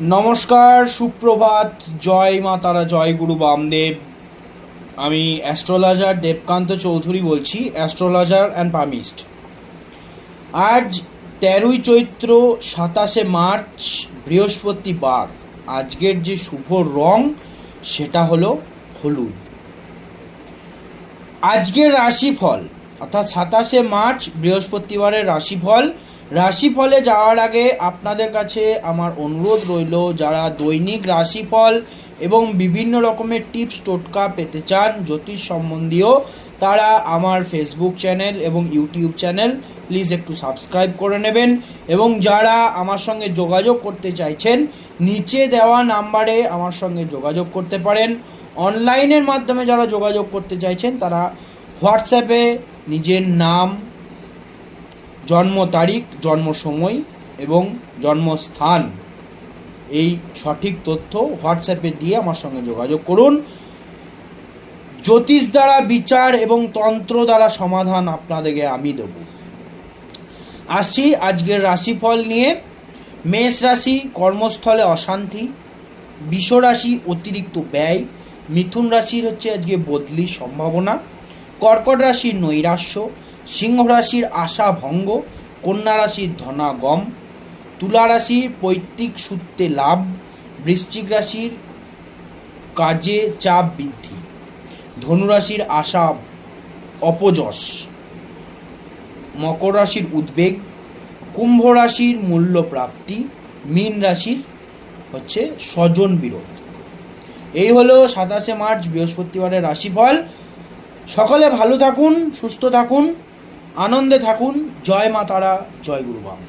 নমস্কার, সুপ্রভাত, জয় মা তারা, জয় গুরু বামদেব। আমি অ্যাস্ট্রোলজার দেবকান্ত চৌধুরী বলছি, অ্যাস্ট্রোলজার অ্যান্ড পামিস্ট। আজ 13ই চৈত্র, 27শে মার্চ, বৃহস্পতিবার। আজকের যে শুভ রং সেটা হলো হলুদ। আজকের রাশিফল অর্থাৎ 27শে মার্চ বৃহস্পতিবারের রাশিফলে যাওয়ার আগে আপনাদের কাছে আমার অনুরোধ রইল, যারা দৈনিক রাশিফল এবং বিভিন্ন রকমের টিপস টোটকা পেতে চান জ্যোতিষ সম্বন্ধীয়, তারা আমার ফেসবুক চ্যানেল এবং ইউটিউব চ্যানেল প্লিজ একটু সাবস্ক্রাইব করে নেবেন। এবং যারা আমার সঙ্গে যোগাযোগ করতে চাইছেন, নিচে দেওয়া নাম্বারে আমার সঙ্গে যোগাযোগ করতে পারেন। অনলাইনের মাধ্যমে যারা যোগাযোগ করতে চাইছেন, তারা হোয়াটসঅ্যাপে নিজের নাম, জন্ম তারিখ, জন্ম সময় এবং জন্মস্থান এই সঠিক তথ্য হোয়াটসঅ্যাপে দিয়ে আমার সঙ্গে যোগাযোগ করুন। জ্যোতিষ দ্বারা বিচার এবং তন্ত্র দ্বারা সমাধান আপনাদেরকে আমি দেব। আসছি আজকের রাশিফল নিয়ে। মেষ রাশি, কর্মস্থলে অশান্তি। বৃষ রাশি, অতিরিক্ত ব্যয়। মিথুন রাশির হচ্ছে আজকে বদলির সম্ভাবনা। কর্কট রাশির নৈরাশ্য। সিংহ রাশির আশা ভঙ্গ। কন্যা রাশির ধনাগম। তুলা রাশির পৈতৃক সূত্রে লাভ। বৃশ্চিক রাশির কাজে চাপ বৃদ্ধি। ধনু রাশির আশা অপযশ। মকর রাশির উদ্বেগ। কুম্ভ রাশির মূল্য প্রাপ্তি। মীন রাশির হচ্ছে স্বজন বিরোধ। এই হলো 27শে মার্চ বৃহস্পতিবারের রাশিফল। সকলে ভালো থাকুন, সুস্থ থাকুন, আনন্দে থাকুন। জয় মা তারা, জয় গুরু বাম।